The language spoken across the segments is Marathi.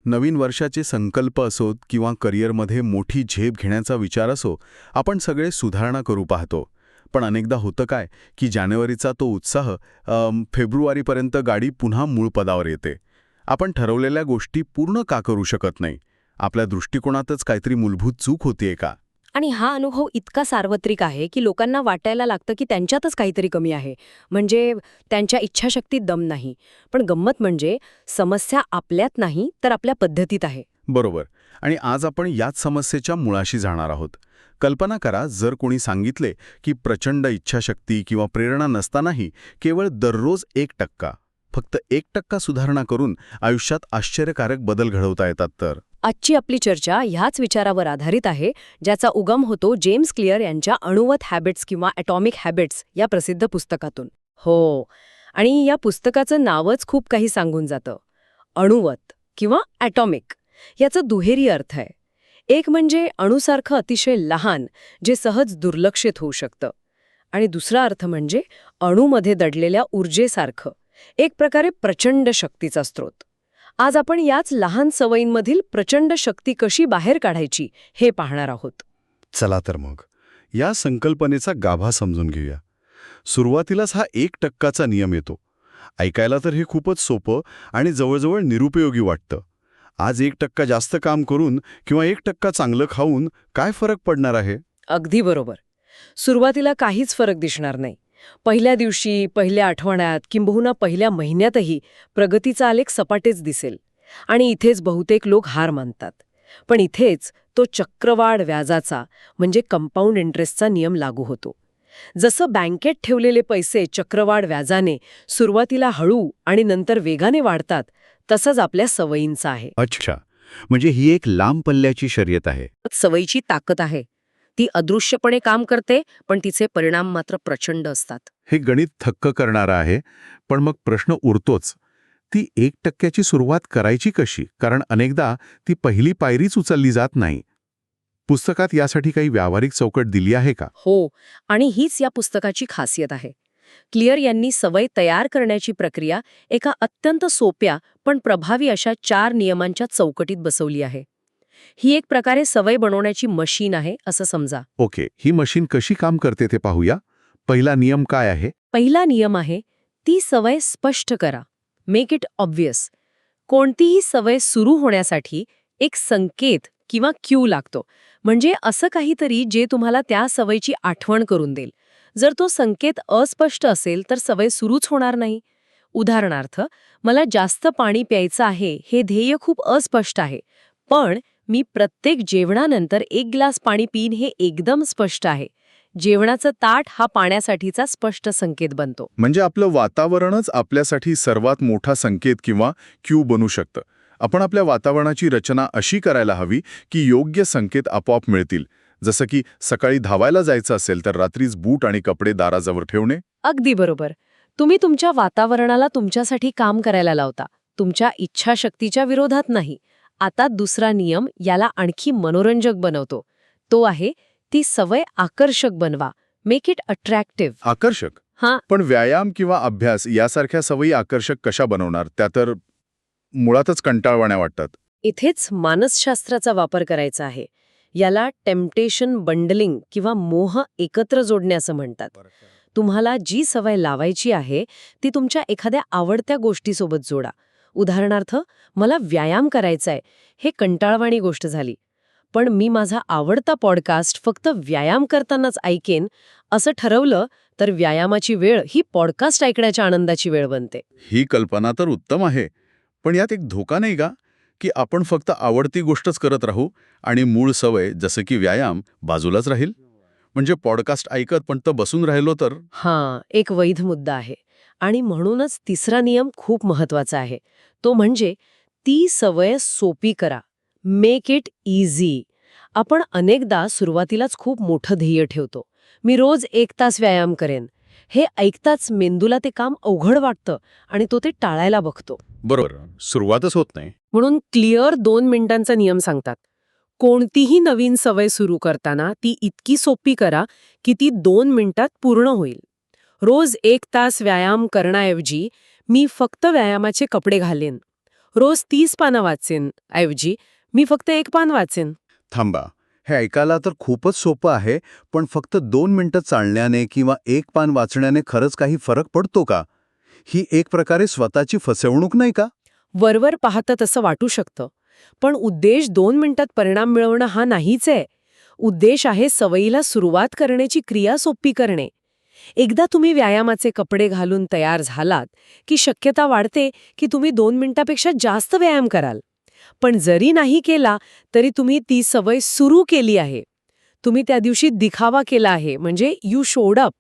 नवीन वर्षाचे संकल्प असोत किंवा करिअरमध्ये मोठी झेप घेण्याचा विचार असो, आपण सगळे सुधारणा करू पाहतो. पण अनेकदा होतं काय की जानेवारीचा तो उत्साह फेब्रुवारीपर्यंत गाडी पुन्हा मूळ पदावर येते. आपण ठरवलेल्या गोष्टी पूर्ण का करू शकत नाही? आपल्या दृष्टिकोनातच काहीतरी मूलभूत चूक होतीये का? आणि हा अनुभव इतका सार्वत्रिक आहे की लोकांना वाटायला लागतं की त्यांच्यातच काहीतरी कमी आहे, म्हणजे त्यांच्या इच्छाशक्तीत दम नाही. पण गंमत म्हणजे समस्या आपल्यात नाही तर आपल्या पद्धतीत आहे. बरोबर. आणि आज आपण याच समस्येच्या मुळाशी जाणार आहोत. कल्पना करा, जर कोणी सांगितले की प्रचंड इच्छाशक्ती किंवा प्रेरणा नसतानाही केवळ दररोज 1% फक्त 1% सुधारणा करून आयुष्यात आश्चर्यकारक बदल घडवता येतात तर. आजची आपली चर्चा ह्याच विचारावर आधारित आहे, ज्याचा उगम होतो जेम्स क्लिअर यांच्या अणुवत हॅबिट्स किंवा ॲटॉमिक हॅबिट्स या प्रसिद्ध पुस्तकातून. हो, आणि या पुस्तकाचं नावच खूप काही सांगून जातं. अणुवत किंवा ॲटॉमिक याचा दुहेरी अर्थ आहे. एक म्हणजे अणुसारखं अतिशय लहान, जे सहज दुर्लक्षित होऊ शकतं, आणि दुसरा अर्थ म्हणजे अणूमध्ये दडलेल्या ऊर्जेसारखं, एक प्रकारे प्रचंड शक्तीचा स्रोत. आज आपण याच लहान सवयींमधील प्रचंड शक्ती कशी बाहेर काढायची हे पाहणार आहोत. चला तर मग या संकल्पनेचा गाभा समजून घेऊया. सुरुवातीलाच हा 1%चा नियम येतो. ऐकायला तर हे खूपच सोपं आणि जवळजवळ निरुपयोगी वाटतं. आज 1% जास्त काम करून किंवा 1% चांगलं खाऊन काय फरक पडणार आहे? अगदी बरोबर. सुरुवातीला काहीच फरक दिसणार नाही. पहिल्या दिवशी, पहिल्या आठवड्यात किंबहुना पहिल्या महिन्यातही प्रगतीचा आलेख सपाटेच दिसेल. आणि इथेच बहुतेक लोक हार मानतात. पण इथेच तो चक्रवाढ व्याजाचा म्हणजे कंपाऊंड इंटरेस्टचा नियम लागू होतो. जसं बँकेत ठेवलेले पैसे चक्रवाढ व्याजाने सुरुवातीला हळू आणि नंतर वेगाने वाढतात, तसंच आपल्या सवयींचं आहे. अच्छा, म्हणजे ही एक लांब पल्ल्याची शर्यत आहे. सवयीची ताकद आहे. ती अदृश्यपणे काम करते, पण तिचे परिणाम मात्र प्रचंड असतात. हे गणित थक्क करणारं आहे. पण मग प्रश्न उरतोच, ती 1%ची सुरुवात करायची कशी? कारण अनेकदा ती पहिली पायरीच उचलली जात नाही. पुस्तकात यासाठी काही व्यावहारिक चौकट दिली आहे का? हो, आणि हीच या पुस्तकाची खासियत आहे. क्लिअर यांनी सवय तयार करण्याची प्रक्रिया एका अत्यंत सोप्या पण प्रभावी अशा 4 नियमांच्या चौकटीत बसवली आहे. ही एक प्रकारे सवय बनवण्याची मशीन आहे असं समजा. ओके, ही मशीन कशी काम करते ते पाहूया. पहिला नियम काय आहे? पहिला नियम आहे, ती सवय स्पष्ट करा. Make it obvious. कोणतीही सवय सुरू होण्यासाठी एक संकेत किंवा क्यू लागतो, म्हणजे असं काहीतरी जे तुम्हाला त्या सवयीची आठवण करून देईल. जर तो संकेत अस्पष्ट असेल तर सवय सुरूच होणार नाही. उदाहरणार्थ, मला जास्त पाणी प्यायचं आहे हे ध्येय खूप अस्पष्ट आहे, पण मी प्रत्येक जेवणानंतर 1 ग्लास पाणी पिईन हे एकदम स्पष्ट आहे. जेवणाचं ताट हा पाण्यासाठीचा स्पष्ट संकेत बनतो. म्हणजे आपलं वातावरणच आपल्यासाठी सर्वात मोठा संकेत किंवा क्यू बनू शकतं. आपण आपल्या वातावरणाची रचना अशी करायला हवी की योग्य संकेत आपोआप मिळतील. जसं की सकाळी धावायला जायचं असेल तर रात्रीच बूट आणि कपडे दाराजवळ ठेवणे. अगदी बरोबर. तुम्ही तुमच्या वातावरणाला तुमच्यासाठी काम करायला लावता, तुमच्या इच्छाशक्तीच्या विरोधात नाही. आता दुसरा नियम याला आणखी मनोरंजक बनवतो. तो आहे, ती सवय आकर्षक बनवा. Make it attractive. आकर्षक? हां. पण व्यायाम किंवा अभ्यास यासारख्या सवयी आकर्षक कशा बनवणार? त्या तर मुळातच कंटाळवाण्या वाटतात. इथेच मानसशास्त्राचा वापर करायचा आहे. याला टेम्पटेशन बंडलिंग किंवा मोह एकत्र जोडणे असं म्हणतात. तुम्हाला जी सवय लावायची आहे ती तुमच्या एखाद्या आवडत्या गोष्टीसोबत जोडा. उदाहरणार्थ, मला व्यायाम करायचा आहे, हे कंटाळवाणी गोष्ट झाली. पण मी माझा आवडता पॉडकास्ट फक्त व्यायाम करतानाच ऐकेन असं ठरवलं तर व्यायामाची वेळ ही पॉडकास्ट ऐकण्याच्या आनंदाची वेळ बनते. ही कल्पना तर उत्तम आहे. पण यात एक धोका नाही का की आपण फक्त आवडती गोष्टच करत राहू आणि मूळ सवय जसं की व्यायाम बाजूलाच राहील? म्हणजे पॉडकास्ट ऐकत पण तर बसून राहिलो तर? हां, एक वैध मुद्दा आहे. आणि म्हणूनच तिसरा नियम खूप महत्वाचा आहे. तो म्हणजे ती सवय सोपी करा. Make it easy. आपण अनेकदा सुरुवातीलाच खूप मोठं ध्येय ठेवतो. मी रोज 1 तास व्यायाम करेन. हे ऐकताच मेंदूला ते काम अवघड वाटतं आणि तो ते टाळायला बघतो. बरोबर, सुरुवातच होत नाही. म्हणून क्लिअर 2 मिनिटांचा नियम सांगतात. कोणतीही नवीन सवय सुरू करताना ती इतकी सोपी करा की ती 2 मिनिटात पूर्ण होईल. रोज 1 तास व्यायाम करण्याऐवजी मी फक्त व्यायामाचे कपडे घालेन, रोज 30 पानं वाचेन ऐवजी मी फक्त 1 पान वाचेन. थांबा, हे ऐकायला तर खूपच सोपं आहे, पण फक्त 2 मिनिटं चालण्याने किंवा 1 पान वाचण्याने खरंच काही फरक पडतो का? ही एक प्रकारे स्वतःची फसवणूक नाही का? वरवर पाहता तसं वाटू शकतं. पण उद्देश 2 मिनिटात परिणाम मिळवणं हा नाहीच आहे. उद्देश आहे सवयीला सुरुवात करण्याची क्रिया सोपी करणे. एकदा तुम्ही व्यायामाचे कपडे घालून तयार झालात, की शक्यता वाढते की तुम्ही 2 मिनिटापेक्षा जास्त व्यायाम कराल. पण जरी नाही केला, तरी तुम्ही ती सवय सुरू केली आहे. तुम्ही त्या दिवशी दिखावा केला आहे, म्हणजे यू शोड अप.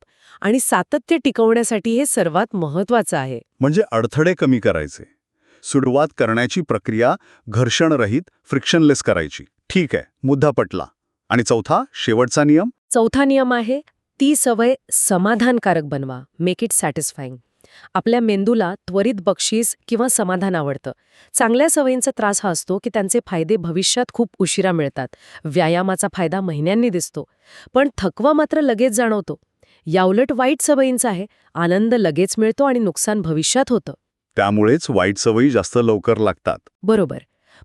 आणि सातत्य टिकवण्यासाठी हे सर्वात महत्वाचं आहे. म्हणजे अडथळे कमी करायचे. सुरुवात करण्याची प्रक्रिया घर्षणरहित, फ्रिक्शनलेस करायची. ठीक आहे, मुद्दा पटला. आणि चौथा, शेवटचा नियम? चौथा नियम आहे, ती सवय समाधानकारक बनवा. Make it satisfying. आपल्या मेंदूला त्वरित बक्षीस किंवा समाधान आवडतं. चांगल्या सवयींचा त्रास हा असतो की त्यांचे फायदे भविष्यात खूप उशिरा मिळतात. व्यायामाचा फायदा महिन्यांनी दिसतो, पण थकवा मात्र लगेच जाणवतो. याउलट वाईट सवयींचा आहे, आनंद लगेच मिळतो आणि नुकसान भविष्यात होतं. त्यामुळेच वाईट सवयी जास्त लवकर लागतात. बरोबर.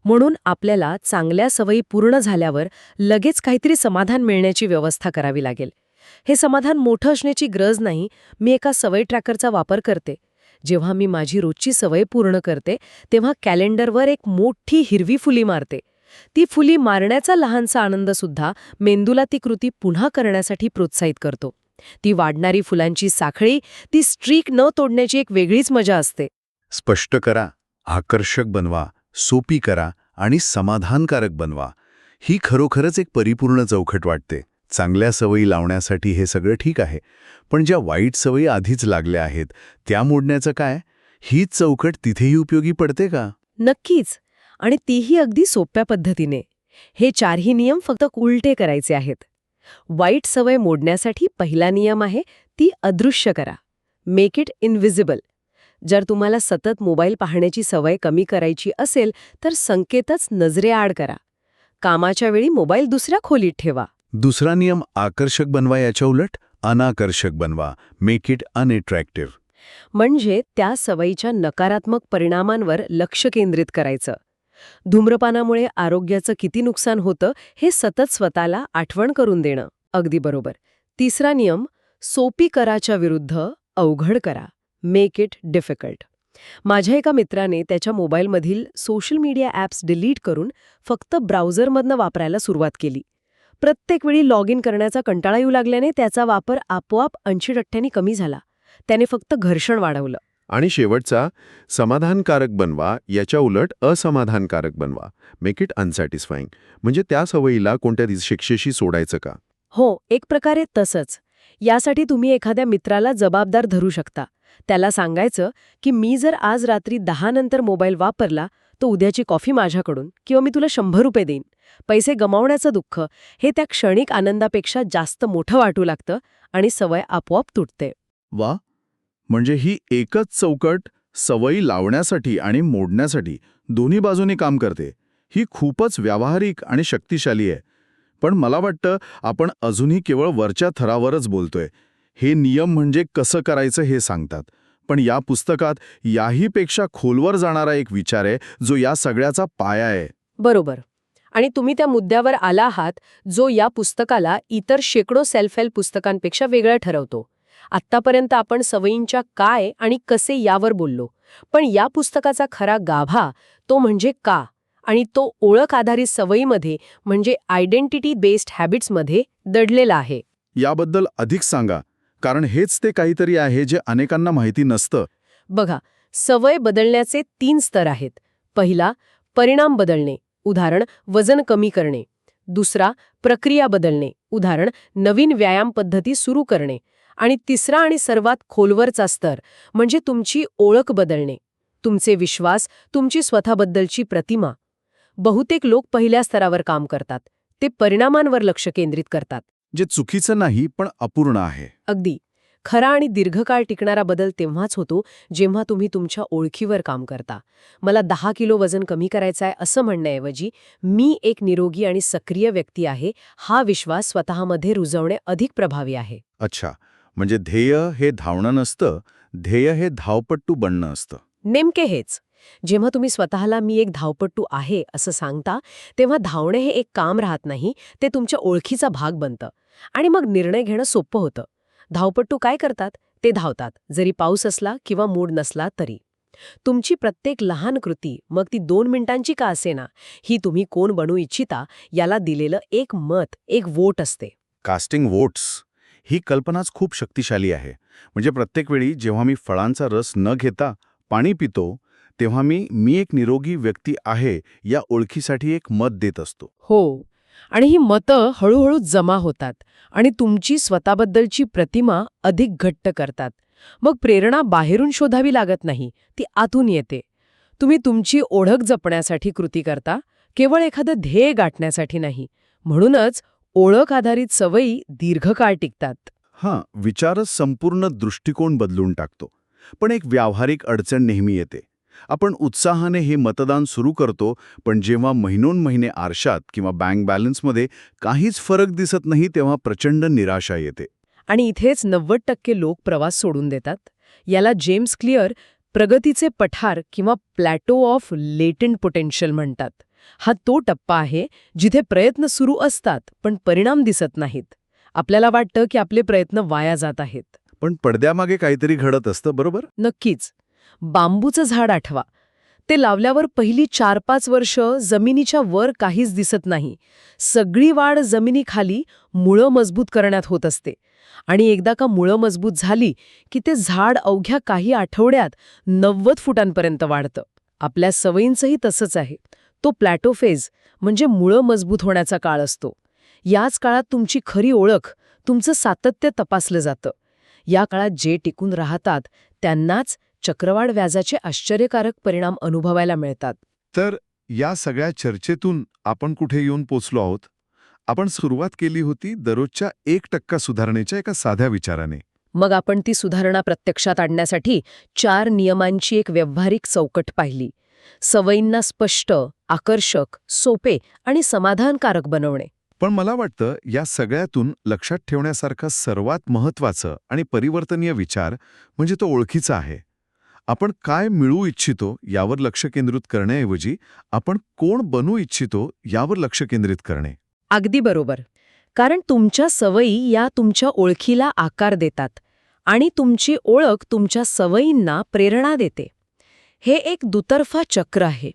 म्हणून आपल्याला चांगल्या सवयी पूर्ण झाल्यावर लगेच काहीतरी समाधान मिळण्याची व्यवस्था करावी लागेल. हे समाधान मोठं असण्याची गरज नाही. मी एका सवय ट्रॅकरचा वापर करते. जेव्हा मी माझी रोजची सवय पूर्ण करते, तेव्हा कॅलेंडरवर एक मोठी हिरवी फुली मारते. ती फुली मारण्याचा लहानसा आनंदसुद्धा मेंदूला ती कृती पुन्हा करण्यासाठी प्रोत्साहित करतो. ती वाढणारी फुलांची साखळी, ती स्ट्रीक न तोडण्याची एक वेगळीच मजा असते. स्पष्ट करा, आकर्षक बनवा, सोपी करा आणि समाधानकारक बनवा. ही खरोखरच एक परिपूर्ण चौकट वाटते. चांगल्या सवयी लावण्यासाठी हे सगळं ठीक आहे, पण ज्या वाईट सवयी आधीच लागल्या आहेत त्या मोडण्याचं काय? हीच चौकट तिथेही उपयोगी पडते का? नक्कीच. आणि तीही अगदी सोप्या पद्धतीने. हे 4ही नियम फक्त उलटे करायचे आहेत. वाईट सवय मोडण्यासाठी पहिला नियम आहे, ती अदृश्य करा. Make it invisible. जर तुम्हाला सतत मोबाईल पाहण्याची सवय कमी करायची असेल, तर संकेतच नजरेआड करा. कामाच्या वेळी मोबाईल दुसऱ्या खोलीत ठेवा. दुसरा नियम आकर्षक बनवा, याच्या उलट अनाकर्षक बनवा. Make it unattractive. म्हणजे त्या सवयीच्या नकारात्मक परिणामांवर लक्ष केंद्रित करायचं. धूम्रपानामुळे आरोग्याचं किती नुकसान होतं हे सतत स्वतःला आठवण करून देणं. अगदी बरोबर. तिसरा नियम, सोपी कराच्या विरुद्ध अवघड करा. Make it difficult. माझ्या एका मित्राने त्याच्या मोबाईलमधील सोशल मीडिया ॲप्स डिलीट करून फक्त ब्राउझरमधनं वापरायला सुरुवात केली. प्रत्येक वेळी लॉग इन करण्याचा कंटाळा येऊ लागल्याने त्याचा वापर आपोआप 80% कमी झाला. त्याने फक्त घर्षण वाढवलं. आणि शेवटचा, समाधानकारक बनवा याच्या उलट असमाधानकारक बनवा. Make it unsatisfying. म्हणजे त्या सवयीला कोणत्या शिक्षेशी सोडायचं का? हो, एक प्रकारे तसंच. यासाठी तुम्ही एखाद्या मित्राला जबाबदार धरू शकता. त्याला सांगायचं की मी जर आज रात्री 10 नंतर मोबाईल वापरला, तर उद्याची कॉफी माझ्याकडून, किंवा मी तुला 100 रुपये देईन. पैसे गमावण्याचं दुःख हे त्या क्षणिक आनंदापेक्षा जास्त मोठं वाटू लागतं आणि सवय आपोआप तुटते. वा, म्हणजे ही एकच चौकट सवयी लावण्यासाठी आणि मोडण्यासाठी दोन्ही बाजूनी काम करते. ही खूपच व्यावहारिक आणि शक्तिशाली आहे. पण मला वाटतं आपण अजूनही केवळ वरच्या थरावरच बोलतोय. हे नियम म्हणजे कसं करायचं हे सांगतात, पण या पुस्तकात याहीपेक्षा खोलवर जाणारा एक विचार आहे, जो या सगळ्याचा पाया आहे. बरोबर. आणि तुम्ही त्या मुद्द्यावर आला आहात, जो या पुस्तकाला इतर शेकडो सेल्फ हेल्प पुस्तकांपेक्षा वेगळा ठरवतो. आत्तापर्यंत आपण सवयींच्या काय आणि कसे यावर बोललो, पण या पुस्तकाचा खरा गाभा तो म्हणजे का, आणि तो ओळख आधारित सवयीमध्ये म्हणजे आयडेंटिटी बेस्ड हॅबिट्समध्ये दडलेला आहे. याबद्दल अधिक सांगा, कारण हेच ते काहीतरी आहे जे अनेकांना माहिती नसतं. बघा, सवय बदलण्याचे 3 स्तर आहेत. पहिला, परिणाम बदलणे, उदाहरण वजन कमी करणे. दुसरा, प्रक्रिया बदलणे, उदाहरण नवीन व्यायाम पद्धती सुरू करणे. आणि तिसरा आणि सर्वात खोलवरचा स्तर म्हणजे तुमची ओळख बदलणे, तुमचे विश्वास, तुमची स्वतःबद्दलची प्रतिमा. बहुतेक लोक पहिल्या स्तरावर काम करतात. ते परिणामांवर लक्ष केंद्रित करतात. जे चुकीचं नाही, पण अपूर्ण आहे. अगदी. खरा आणि दीर्घकाळ टिकणारा बदल तेव्हाच होतो जेव्हा तुम्ही तुमच्या ओळखीवर काम करता. मला 10 किलो वजन कमी करायचं आहे असं म्हणण्याऐवजी मी एक निरोगी आणि सक्रिय व्यक्ती आहे, हा विश्वास स्वतःमध्ये रुजवणे अधिक प्रभावी आहे. अच्छा, म्हणजे ध्येय हे धावणं नसतं, ध्येय हे धावपट्टू बनणं असतं. नेमके हेच. जेव्हा तुम्ही स्वतःला मी एक धावपटू आहे असं सांगता, तेव्हा धावणे हे एक काम राहत नाही, ते तुमच्या ओळखीचा भाग बनतं. आणि मग निर्णय घेणं सोपं होतं. धावपटू काय करतात? ते धावतात, जरी पाऊस असला किंवा मूड नसला तरी. तुमची प्रत्येक लहान कृती, मग ती 2 मिनिटांची का असेना, ही तुम्ही कोण बनू इच्छिता याला दिलेलं एक मत, एक वोट असते. कास्टिंग वोट्स ही कल्पनाच खूप शक्तिशाली आहे. म्हणजे प्रत्येक वेळी जेव्हा मी फळांचा रस न घेता पाणी पितो, तेव्हा मी एक निरोगी व्यक्ती आहे या ओळखीसाठी एक मत देत असतो. हो. आणि ही मतं हळूहळू जमा होतात आणि तुमची स्वतःबद्दलची प्रतिमा अधिक घट्ट करतात. मग प्रेरणा बाहेरून शोधावी लागत नाही, ती आतून येते. तुम्ही तुमची ओळख जपण्यासाठी कृती करता, केवळ एखादं ध्येय गाठण्यासाठी नाही. म्हणूनच ओळख आधारित सवयी दीर्घकाळ टिकतात. विचारच संपूर्ण दृष्टिकोन बदलून टाकतो. पण एक व्यावहारिक अडचण नेहमी येते. आपण उत्साहाने हे मतदान सुरू करतो, पण जेव्हा महिनोन्महिने आरशात किंवा बँक बॅलन्समध्ये काहीच फरक दिसत नाही, तेव्हा प्रचंड निराशा येते. आणि इथेच 90% लोक प्रवास सोडून देतात. याला जेम्स क्लिअर प्रगतीचे पठार किंवा प्लॅटो ऑफ लेटेंट पोटेन्शियल म्हणतात. हा तो टप्पा आहे जिथे प्रयत्न सुरू असतात पण परिणाम दिसत नाहीत. आपल्याला वाटतं की आपले प्रयत्न वाया जात आहेत. पण पडद्यामागे काहीतरी घडत असतं, बरोबर? नक्कीच. बांबूचं झाड आठवा. ते लावल्यावर पहिली 4-5 वर्ष जमिनीच्या वर काहीच दिसत नाही. सगळी वाढ जमिनीखाली मुळं मजबूत करण्यात होत असते. आणि एकदा का मुळं मजबूत झाली की ते झाड अवघ्या काही आठवड्यात 90 फुटांपर्यंत वाढतं. आपल्या सवयींचंही तसंच आहे. तो प्लॅटो फेज म्हणजे मुळं मजबूत होण्याचा काळ असतो. याच काळात तुमची खरी ओळख, तुमचं सातत्य तपासलं जातं. या काळात जे टिकून राहतात त्यांनाच चक्रवाढ व्याजाचे आश्चर्यकारक परिणाम अनुभवायला मिळतात. तर या सगळ्या चर्चेतून आपण कुठे येऊन पोचलो आहोत? आपण सुरुवात केली होती दररोजच्या 1% सुधारणेच्या एका साध्या विचाराने. मग आपण ती सुधारणा प्रत्यक्षात आणण्यासाठी 4 नियमांची एक व्यावहारिक चौकट पाहिली. सवयींना स्पष्ट, आकर्षक, सोपे आणि समाधानकारक बनवणे. पण मला वाटतं या सगळ्यातून लक्षात ठेवण्यासारखं सर्वात महत्त्वाचं आणि परिवर्तनीय विचार म्हणजे तो ओळखीचा आहे. आपण काय मिळवू इच्छितो यावर लक्ष केंद्रित करण्याऐवजी आपण कोण बनू इच्छितो यावर लक्ष केंद्रित करणे. अगदी बरोबर. कारण तुमच्या सवयी या तुमच्या ओळखीला आकार देतात आणि तुमची ओळख तुमच्या सवयींना प्रेरणा देते. हे एक दुतर्फा चक्र आहे.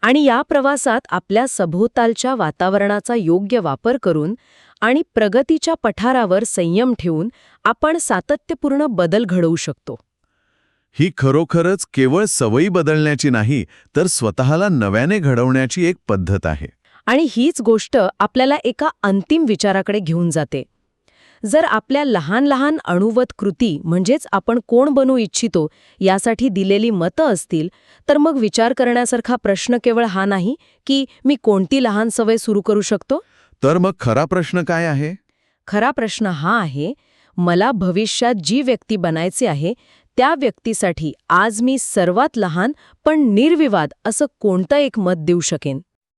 आणि या प्रवासात आपल्या सभोवतालच्या वातावरणाचा योग्य वापर करून आणि प्रगतीच्या पठारावर संयम ठेवून आपण सातत्यपूर्ण बदल घडवू शकतो. ही खरोखरच केवळ सवयी बदलण्याची नाही, तर स्वतःला नव्याने घडवण्याची एक पद्धत आहे. आणि हीच गोष्ट आपल्याला एका अंतिम विचाराकडे घेऊन जाते. जर आपल्या लहान लहान अणुवत कृती म्हणजेच आपण कोण बनू इच्छितो यासाठी दिलेली मतं असतील, तर मग विचार करण्यासारखा प्रश्न केवळ हा नाही की मी कोणती लहान सवय सुरू करू शकतो. तर मग खरा प्रश्न काय आहे? खरा प्रश्न हा आहे, मला भविष्यात जी व्यक्ती बनायची आहे त्या व्यक्तीसाठी आज मी सर्वात लहान पण निर्विवाद असं कोणतं एक मत देऊ शकेन.